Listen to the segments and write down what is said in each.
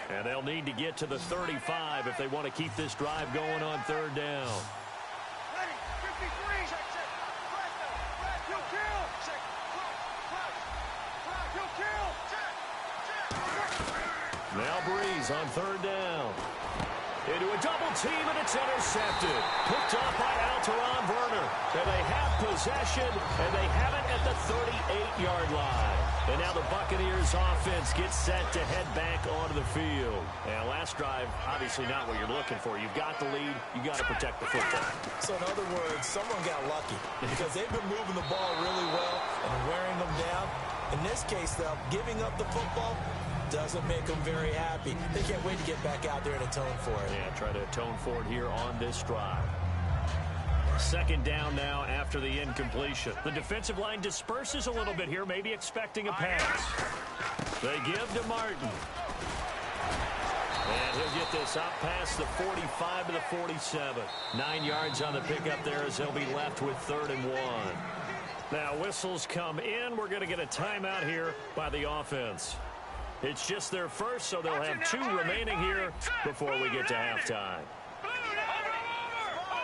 And they'll need to get to the 35 if they want to keep this drive going on third down. Ready, 53. Check. Now Breeze on third down. Into a double team, and it's intercepted. Picked off by LTRAINx92's. And they have possession, and they have it at the 38-yard line. And now the Buccaneers offense gets set to head back onto the field. And last drive, obviously not what you're looking for. You've got the lead. You got to protect the football. So in other words, someone got lucky because they've been moving the ball really well and wearing them down. In this case, though, giving up the football doesn't make them very happy. They can't wait to get back out there and atone for it. Yeah, try to atone for it here on this drive. Second down now after the incompletion. The defensive line disperses a little bit here, maybe expecting a pass. They give to Martin. And he'll get this up past the 45 to the 47. 9 yards on the pickup there as they'll be left with 3rd and 1. Now whistles come in. We're going to get a timeout here by the offense. It's just their first, so they'll have 2 remaining here before we get to halftime.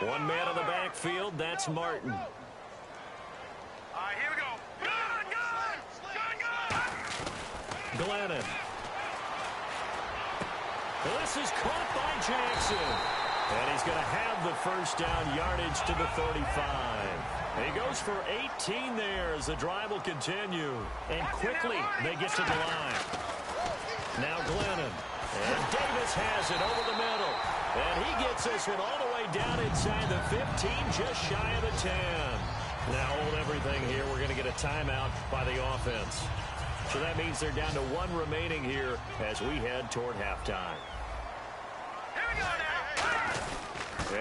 One man on the backfield, that's Martin. All right, here we go. Glennon. This is caught by Jackson. And he's going to have the first down yardage to the 35. He goes for 18 there as the drive will continue. And quickly they get to the line. Now Glennon. And Davis has it over the middle. And he gets this one all the way down inside the 15, just shy of the 10. Now hold everything here. We're going to get a timeout by the offense. So that means they're down to 1 remaining here as we head toward halftime. Here we go now.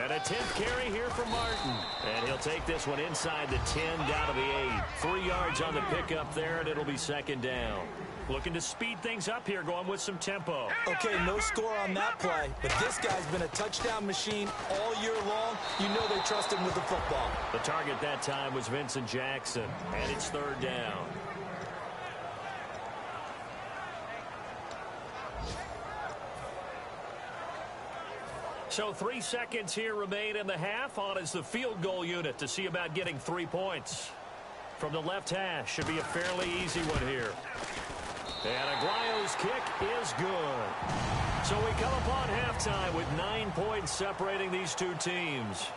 And a 10th carry here for Martin. And he'll take this one inside the 10, down to the 8. 3 yards on the pickup there, and it'll be second down. Looking to speed things up here, going with some tempo. Okay, no score on that play, but this guy's been a touchdown machine all year long. You know they trust him with the football. The target that time was Vincent Jackson, and it's 3rd down. So 3 seconds here remain in the half. On is the field goal unit to see about getting 3 points. From the left hash, should be a fairly easy one here. And Aguayo's kick is good. So we come upon halftime with 9 points separating these 2 teams.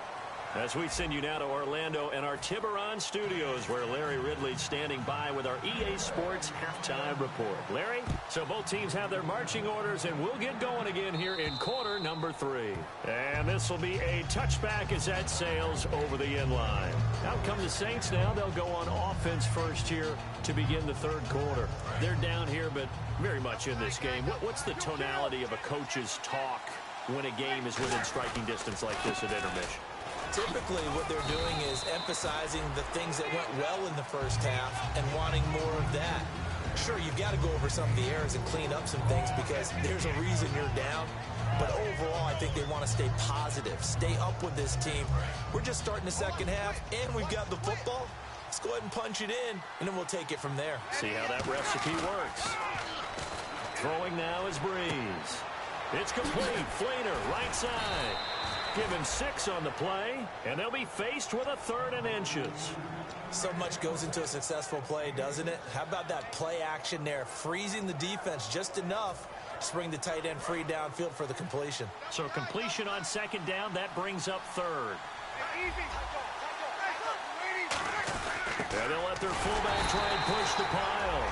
As we send you now to Orlando and our Tiburon studios, where Larry Ridley's standing by with our EA Sports halftime report. Larry, so both teams have their marching orders, and we'll get going again here in quarter number 3. And this will be a touchback as that sails over the end line. Out come the Saints now. They'll go on offense first here to begin the 3rd quarter. They're down here, but very much in this game. What's the tonality of a coach's talk when a game is within striking distance like this at intermission? Typically, what they're doing is emphasizing the things that went well in the first half and wanting more of that. Sure, you've got to go over some of the errors and clean up some things because there's a reason you're down. But overall, I think they want to stay positive, stay up with this team. We're just starting the second half, and we've got the football. Let's go ahead and punch it in, and then we'll take it from there. See how that recipe works. Throwing now is Breeze. It's complete. Flater, right side. Give him 6 on the play, and they'll be faced with a 3rd and inches. So much goes into a successful play, doesn't it? How about that play action there, freezing the defense just enough to bring the tight end free downfield for the completion. So completion on 2nd down, that brings up 3rd. And they'll let their fullback try and push the pile.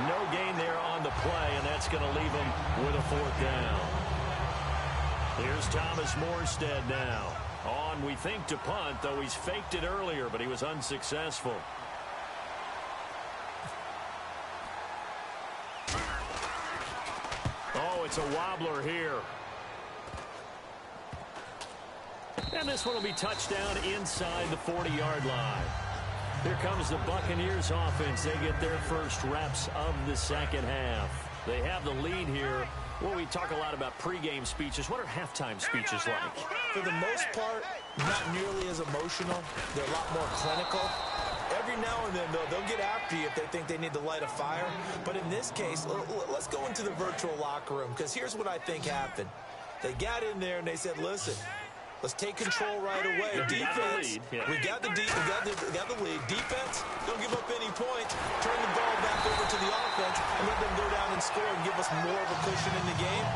No gain there on the play, and that's going to leave them with a 4th down. Here's Thomas Morstead now. On, we think, to punt, though he's faked it earlier, but he was unsuccessful. Oh, it's a wobbler here. And this one will be touchdown inside the 40-yard line. Here comes the Buccaneers offense. They get their first reps of the second half. They have the lead here. Well, we talk a lot about pregame speeches. What are halftime speeches like? For the most part, not nearly as emotional. They're a lot more clinical. Every now and then, though, they'll get after you if they think they need to light a fire. But in this case, let's go into the virtual locker room, because here's what I think happened. They got in there and they said, listen, let's take control right away. Defense, we got the lead. Defense, don't give up any points. Turn the ball back over to the offense and let them go down and score and give us more of a cushion in the game.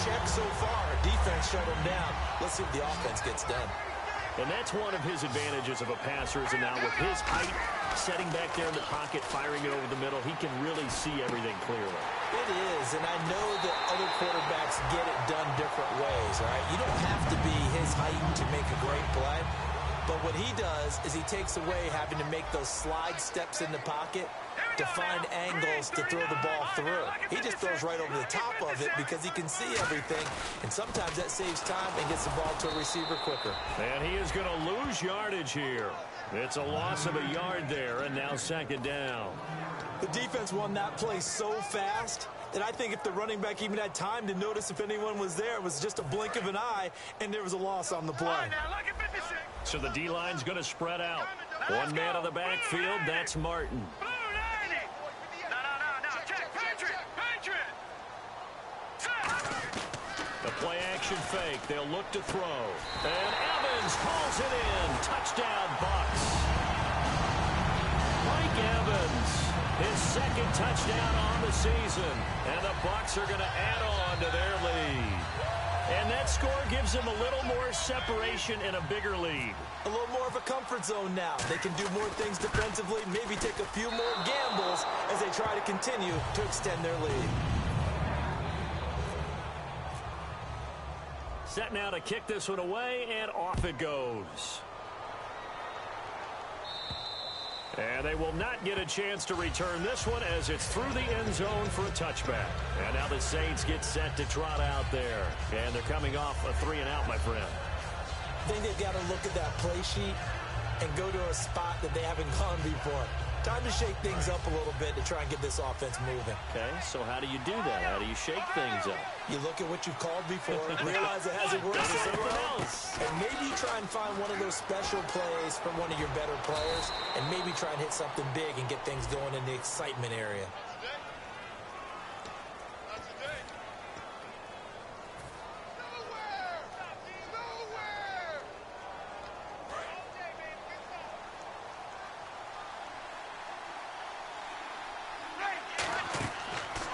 Check so far. Defense shut them down. Let's see if the offense gets done. And that's one of his advantages of a passer, is now with his height, setting back there in the pocket, firing it over the middle, he can really see everything clearly. It is, and I know that other quarterbacks get it done different ways, all right? You don't have to be his height to make a great play, but what he does is he takes away having to make those slide steps in the pocket to find angles to throw the ball through. He just throws right over the top of it because he can see everything, and sometimes that saves time and gets the ball to a receiver quicker. And he is going to lose yardage here. It's a loss of a yard there, and now second down. The defense won that play so fast that I think if the running back even had time to notice if anyone was there, it was just a blink of an eye, and there was a loss on the play. So the D-line's going to spread out. One man on the backfield, that's Martin. The play-action fake. They'll look to throw. And Evans hauls it in. Touchdown, Bucs. Mike Evans, his second touchdown on the season. And the Bucs are going to add on to their lead. And that score gives them a little more separation and a bigger lead. A little more of a comfort zone now. They can do more things defensively, maybe take a few more gambles as they try to continue to extend their lead. Set now to kick this one away, and off it goes. And they will not get a chance to return this one as it's through the end zone for a touchback. And now the Saints get set to trot out there. And they're coming off a 3-and-out, my friend. I think they've got to look at that play sheet and go to a spot that they haven't gone before. Time to shake things up a little bit to try and get this offense moving. Okay, so how do you do that? How do you shake things up? You look at what you've called before, realize it hasn't worked so well, and maybe try and find one of those special plays from one of your better players, and maybe try and hit something big and get things going in the excitement area.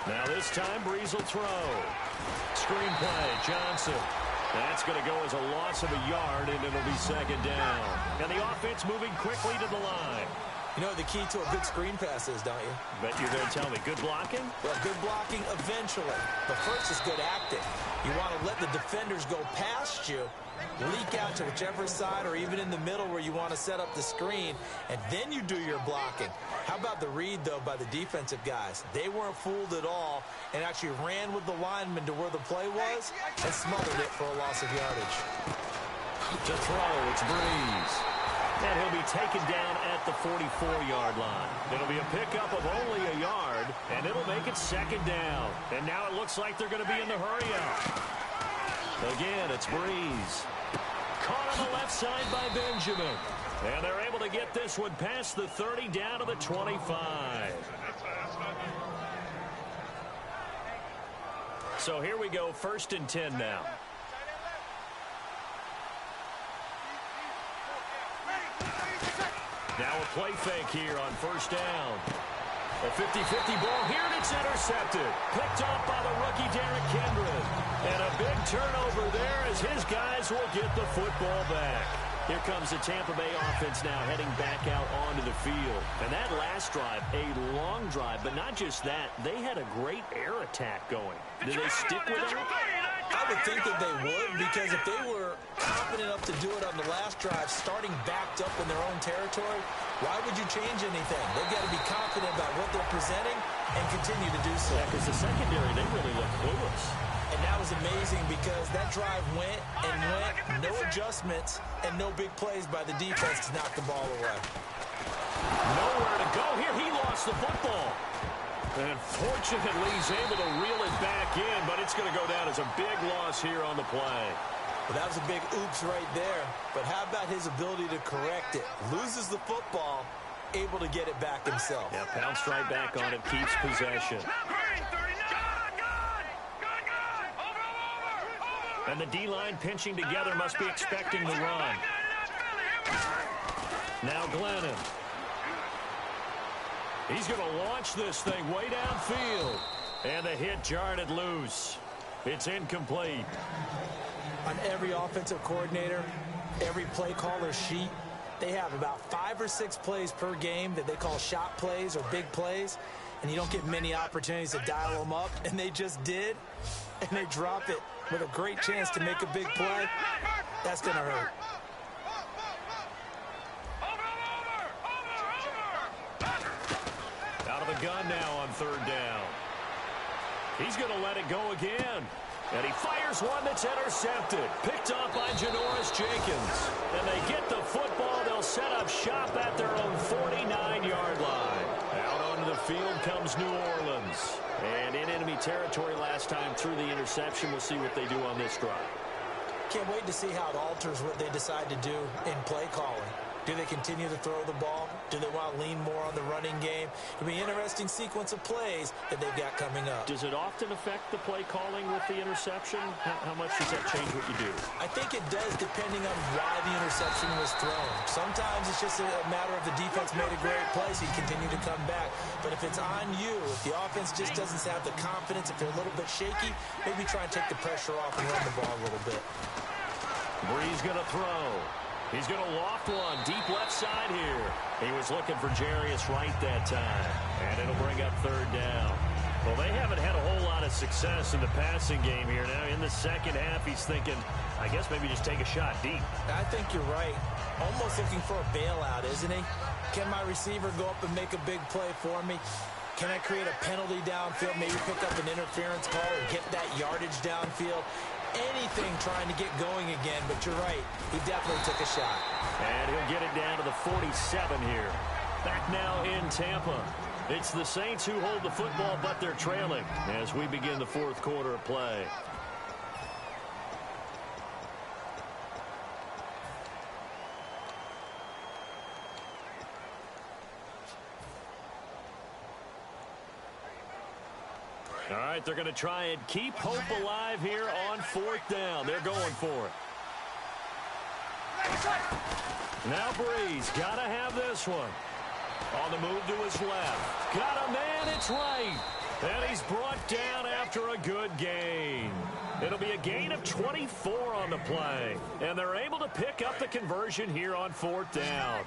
Now this time, Breeze will throw. Screen play, Johnson. That's going to go as a loss of a yard, and it'll be second down. And the offense moving quickly to the line. You know what the key to a good screen pass is, don't you? Bet you're going to tell me. Good blocking? Well, good blocking eventually. But first is good acting. You want to let the defenders go past you, leak out to whichever side or even in the middle where you want to set up the screen, and then you do your blocking. How about the read, though, by the defensive guys? They weren't fooled at all and actually ran with the lineman to where the play was and smothered it for a loss of yardage. To throw, it's Breeze. And he'll be taken down at the 44-yard line. It'll be a pickup of only a yard, and it'll make it second down. And now it looks like they're going to be in the hurry-up. Again, it's Breeze. Caught on the left side by Benjamin. And they're able to get this one past the 30 down to the 25. So here we go, 1st and 10 now. Now a play fake here on 1st down. A 50-50 ball here, and it's intercepted. Picked off by the rookie Derrick Kendrick. And a big turnover there as his guys will get the football back. Here comes the Tampa Bay offense now heading back out onto the field. And that last drive, a long drive, but not just that. They had a great air attack going. Did they stick with it? I would think that they would, because if they were confident enough to do it on the last drive, starting backed up in their own territory, why would you change anything? They've got to be confident about what they're presenting and continue to do so. Yeah, because the secondary, they really look clueless. And that was amazing because that drive went and went, no adjustments, and no big plays by the defense to knock the ball away. Nowhere to go here. He lost the football. And fortunately, he's able to reel it back in, but it's going to go down as a big loss here on the play. Well, that was a big oops right there. But how about his ability to correct it? Loses the football, able to get it back himself. Yeah, pounced right back on it, keeps possession. And the D-line pinching together must be expecting the run. Now Glennon. He's going to launch this thing way downfield. And the hit jarred it loose. It's incomplete. On every offensive coordinator, every play caller sheet, they have about 5 or 6 plays per game that they call shot plays or big plays, and you don't get many opportunities to dial them up, and they just did, and they drop it with a great chance to make a big play. That's going to hurt. Out of the gun now on 3rd down. He's going to let it go again. And he fires one that's intercepted. Picked off by Janoris Jenkins. And they get the football. They'll set up shop at their own 49-yard line. Out onto the field comes New Orleans. And in enemy territory last time through the interception. We'll see what they do on this drive. Can't wait to see how it alters what they decide to do in play calling. Do they continue to throw the ball? Do they want to lean more on the running game? It'll be an interesting sequence of plays that they've got coming up. Does it often affect the play calling with the interception? How much does that change what you do? I think it does depending on why the interception was thrown. Sometimes it's just a matter of the defense made a great play, so you continue to come back. But if it's on you, if the offense just doesn't have the confidence, if they're a little bit shaky, maybe try and take the pressure off and run the ball a little bit. Bree's going to throw. He's going to loft one deep left side here. He was looking for Jarius Wright that time. And it'll bring up 3rd down. Well, they haven't had a whole lot of success in the passing game here. Now, in the second half, he's thinking, I guess maybe just take a shot deep. I think you're right. Almost looking for a bailout, isn't he? Can my receiver go up and make a big play for me? Can I create a penalty downfield, maybe pick up an interference call or get that yardage downfield? Anything trying to get going again, but you're right. He definitely took a shot. And he'll get it down to the 47 here. Back now in Tampa. It's the Saints who hold the football, but they're trailing as we begin the 4th quarter of play. All right, they're going to try and keep hope alive here on 4th down. They're going for it. Now Breeze, got to have this one. On the move to his left. Got a man, it's right. And he's brought down after a good gain. It'll be a gain of 24 on the play. And they're able to pick up the conversion here on 4th down.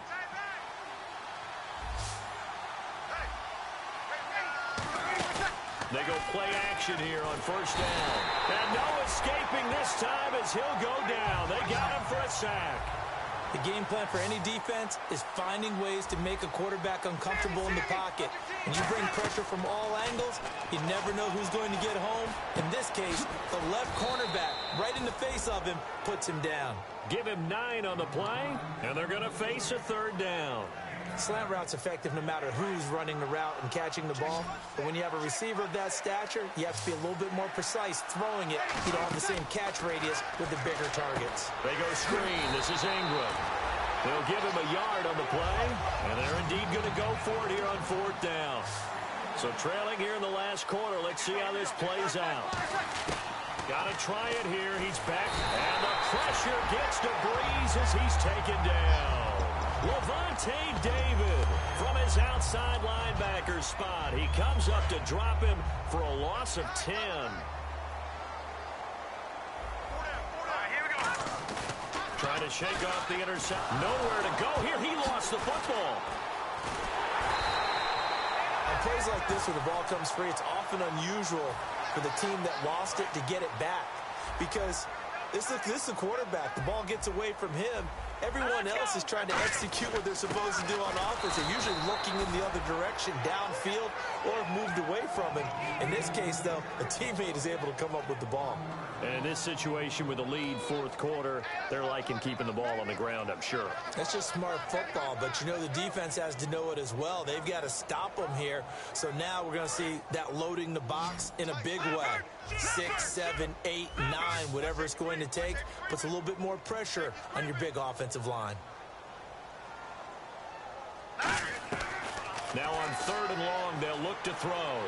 They go play action here on 1st down. And no escaping this time as he'll go down. They got him for a sack. The game plan for any defense is finding ways to make a quarterback uncomfortable in the pocket. When you bring pressure from all angles, you never know who's going to get home. In this case, the left cornerback, right in the face of him, puts him down. Give him 9 on the play, and they're going to face a 3rd down. Slant route's effective no matter who's running the route and catching the ball. But when you have a receiver of that stature, you have to be a little bit more precise throwing it. You don't have the same catch radius with the bigger targets. They go screen. This is Ingram. They'll give him a yard on the play, and they're indeed going to go for it here on 4th down. So trailing here in the last quarter. Let's see how this plays out. Got to try it here. He's back, and the pressure gets to Breeze as he's taken down. Levante David from his outside linebacker spot. He comes up to drop him for a loss of 10. Trying to shake off the intercept. Nowhere to go here. He lost the football. On plays like this where the ball comes free, it's often unusual for the team that lost it to get it back. Because this is a quarterback. The ball gets away from him. Everyone else is trying to execute what they're supposed to do on offense. They're usually looking in the other direction, downfield, or have moved away from him. In this case, though, a teammate is able to come up with the ball. And in this situation with a lead 4th quarter, they're liking keeping the ball on the ground, I'm sure. That's just smart football, but you know the defense has to know it as well. They've got to stop them here. So now we're going to see that loading the box in a big way. 6, 7, 8, 9, whatever it's going to take, puts a little bit more pressure on your big offensive line. Now on 3rd and long, they'll look to throw.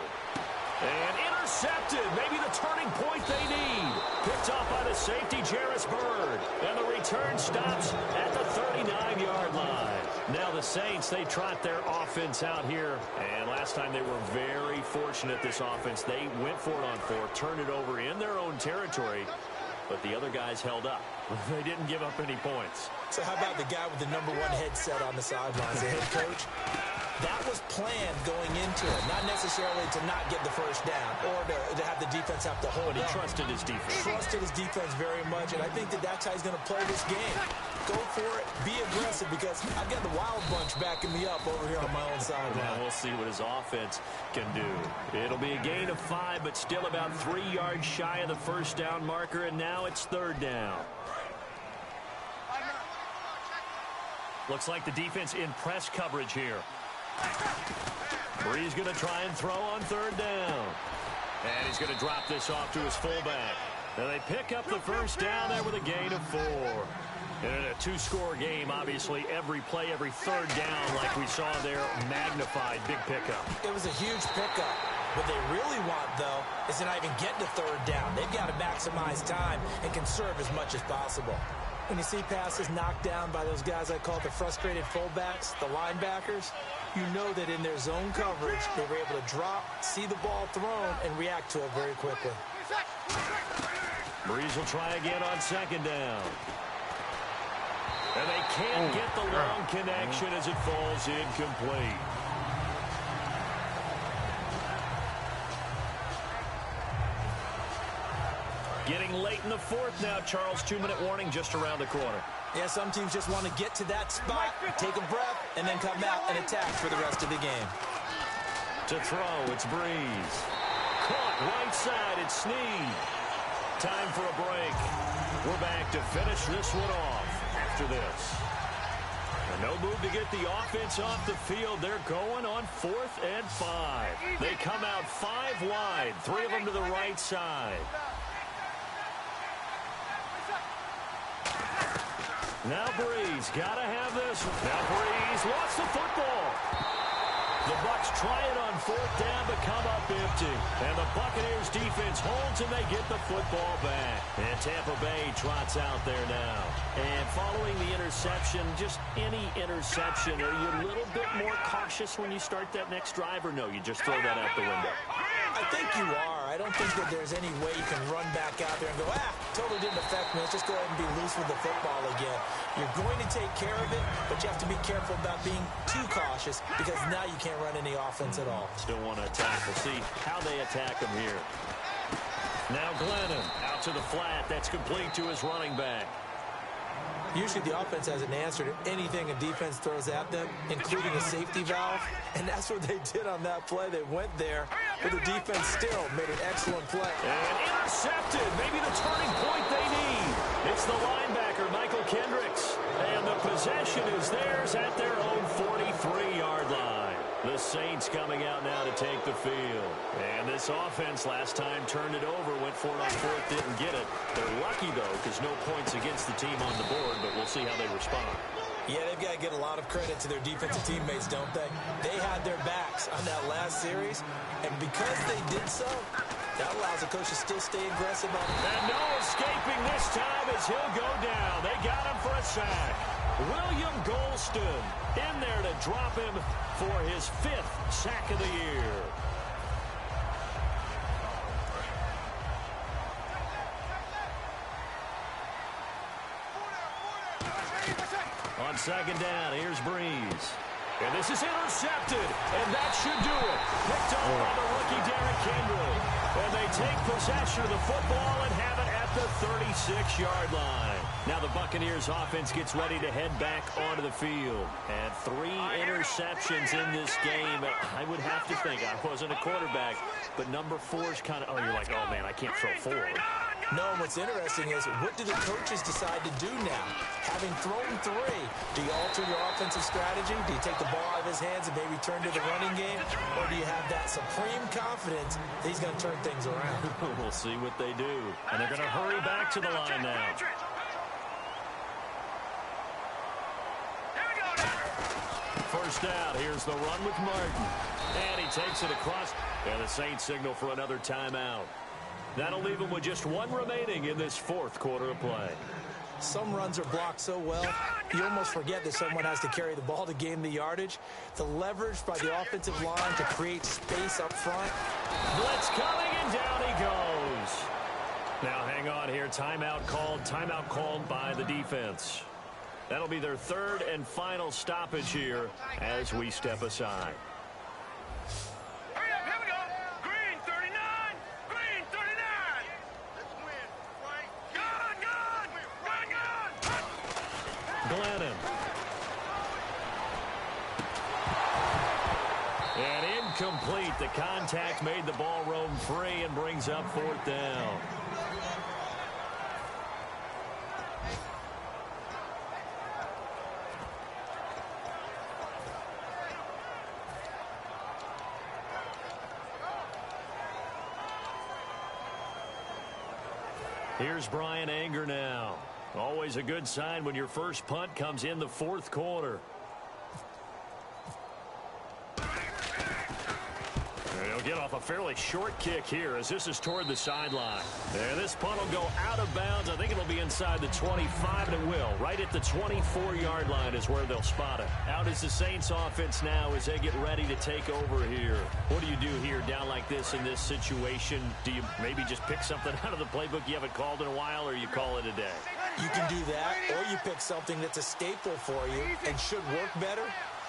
And intercepted. Maybe the turning point they need. Picked off by the safety, Jarris Byrd. And the return stops at the 39-yard line. Now the Saints, they trot their offense out here. And last time they were very fortunate, this offense. They went for it on 4, turned it over in their own territory. But the other guys held up. They didn't give up any points. So how about the guy with the #1 headset on the sidelines, the head coach? That was planned going into it, not necessarily to not get the first down or to have the defense have to hold it. He trusted his defense. Trusted his defense very much, and I think that's how he's going to play this game. Go for it, be aggressive, because I've got the wild bunch backing me up over here on my own sideline. Now we'll see what his offense can do. It'll be a gain of 5, but still about 3 yards shy of the first down marker, and now it's 3rd down. Looks like the defense in press coverage here. Bree's going to try and throw on 3rd down. And he's going to drop this off to his fullback. Now they pick up the first down there with a gain of 4. And in a 2-score game, obviously, every play, every 3rd down, like we saw there, magnified, big pickup. It was a huge pickup. What they really want, though, is to not even get to 3rd down. They've got to maximize time and conserve as much as possible. When you see passes knocked down by those guys I call the frustrated fullbacks, the linebackers, you know that in their zone coverage, they were able to drop, see the ball thrown, and react to it very quickly. Brees will try again on 2nd down. And they can't get the long connection as it falls incomplete. Getting late in the 4th now, Charles. 2-minute warning just around the corner. Yeah, some teams just want to get to that spot, take a breath, and then come out and attack for the rest of the game. To throw, it's Brees. Caught right side, it's Snead. Time for a break. We're back to finish this one off after this. And no move to get the offense off the field. They're going on 4th and 5. They come out 5 wide, 3 of them to the right side. Now Brees, gotta have this. Now Brees lost the football. The Bucs try it on 4th down, but come up empty. And the Buccaneers defense holds, and they get the football back. And Tampa Bay trots out there now. And following the interception, just any interception, are you a little bit more cautious when you start that next drive, or no, you just throw that out the window? I think you are. I don't think that there's any way you can run back out there and go, totally didn't affect me. Let's just go ahead and be loose with the football again. You're going to take care of it, but you have to be careful about being too cautious because now you can't run any offense at all. Still want to attack. We'll see how they attack him here. Now Glennon out to the flat. That's complete to his running back. Usually the offense has an answer to anything a defense throws at them, including a safety valve, and that's what they did on that play. They went there, but the defense still made an excellent play. And intercepted, maybe the turning point they need. It's the linebacker, Michael Kendricks, and the possession is theirs at their own 43-yard line. The Saints coming out now to take the field. And this offense last time turned it over, went for it on 4th, didn't get it. They're lucky, though, because no points against the team on the board, but we'll see how they respond. Yeah, they've got to get a lot of credit to their defensive teammates, don't they? They had their backs on that last series, and because they did so, that allows the coach to still stay aggressive on it. And no escaping this time as he'll go down. They got him for a sack. William Golston in there to drop him for his 5th sack of the year. On 2nd down, here's Brees. And this is intercepted, and that should do it. Picked up by the rookie Derrick Henry. And they take possession of the football and have it at the 36-yard line. Now the Buccaneers offense gets ready to head back onto the field. And 3 interceptions in this game. I would have to think, I wasn't a quarterback, but number 4's kind of, you're like, oh, man, I can't throw 4. No, and what's interesting is, what do the coaches decide to do now? Having thrown 3, do you alter your offensive strategy? Do you take the ball out of his hands and maybe turn to the running game? Or do you have that supreme confidence that he's going to turn things around? We'll see what they do. And they're going to hurry back to the line now. first down. Here's the run with Martin. And he takes it across. And the Saints signal for another timeout. That'll leave them with just one remaining in this fourth quarter of play. Some runs are blocked so well, you almost forget that someone has to carry the ball to gain the yardage. The leverage by the offensive line to create space up front. Blitz coming, and down he goes. Now, hang on here. Timeout called by the defense. That'll be their third and final stoppage here as we step aside. Hurry up, here we go. Green 39. Green 39. Let's win, Frank. Gun. Glennon. And incomplete. The contact made the ball roam free and brings up fourth down. Here's Brian Anger now. Always a good sign when your first punt comes in the fourth quarter. He'll get off a fairly short kick here as this is toward the sideline. And this punt will go out of bounds. I think it'll be inside the 25, and it will. Right at the 24-yard line is where they'll spot it. Out is the Saints offense now as they get ready to take over here. What do you do here down like this in this situation? Do you maybe just pick something out of the playbook you haven't called in a while, or you call it a day? You can do that, or you pick something that's a staple for you and should work better,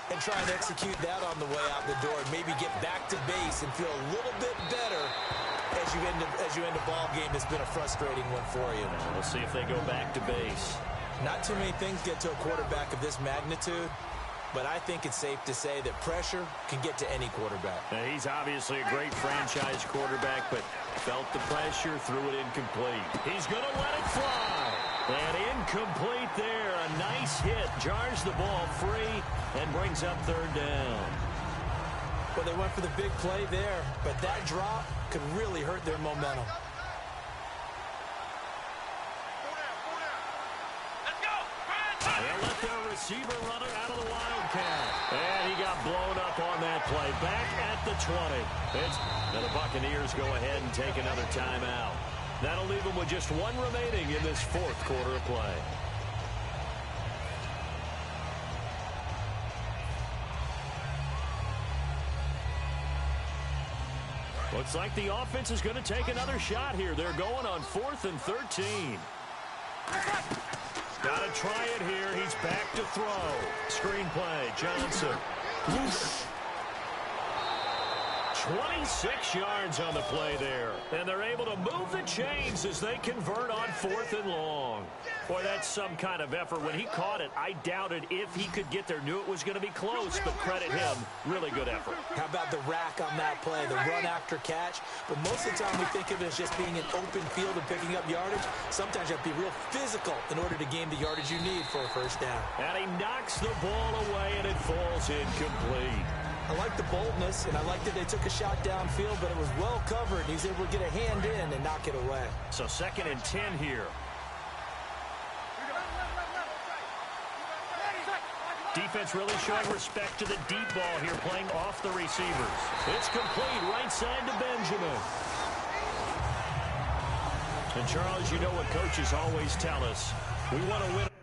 and try and execute that on the way out the door and maybe get back to base and feel a little bit better as you end a ball game that's been a frustrating one for you. We'll see if they go back to base. Not too many things get to a quarterback of this magnitude, but I think it's safe to say that pressure can get to any quarterback. Now, he's obviously a great franchise quarterback, but felt the pressure, threw it incomplete. He's going to let it fly. And incomplete there. A nice hit. Jars the ball free and brings up third down. Well, they went for the big play there, but that drop could really hurt their momentum. Let's go. They'll let their receiver run it out of the Wildcat. And he got blown up on that play. Back at the 20. And the Buccaneers go ahead and take another timeout. That'll leave them with just one remaining in this fourth quarter of play. Looks like the offense is going to take another shot here. They're going on 4th and 13. Got to try it here. He's back to throw. Screen play. Johnson. Whoosh. 26 yards on the play there. And they're able to move the chains as they convert on 4th and long. Boy, that's some kind of effort. When he caught it, I doubted if he could get there. Knew it was going to be close, but credit him. Really good effort. How about the rack on that play, the run after catch? But most of the time we think of it as just being an open field and picking up yardage. Sometimes you have to be real physical in order to gain the yardage you need for a first down. And he knocks the ball away, and it falls incomplete. I like the boldness, and I like that they took a shot downfield, but it was well covered. He was able to get a hand in and knock it away. So 2nd and 10 here. Defense really showing respect to the deep ball here, playing off the receivers. It's complete, right side to Benjamin. And, Charles, you know what coaches always tell us. We want to win.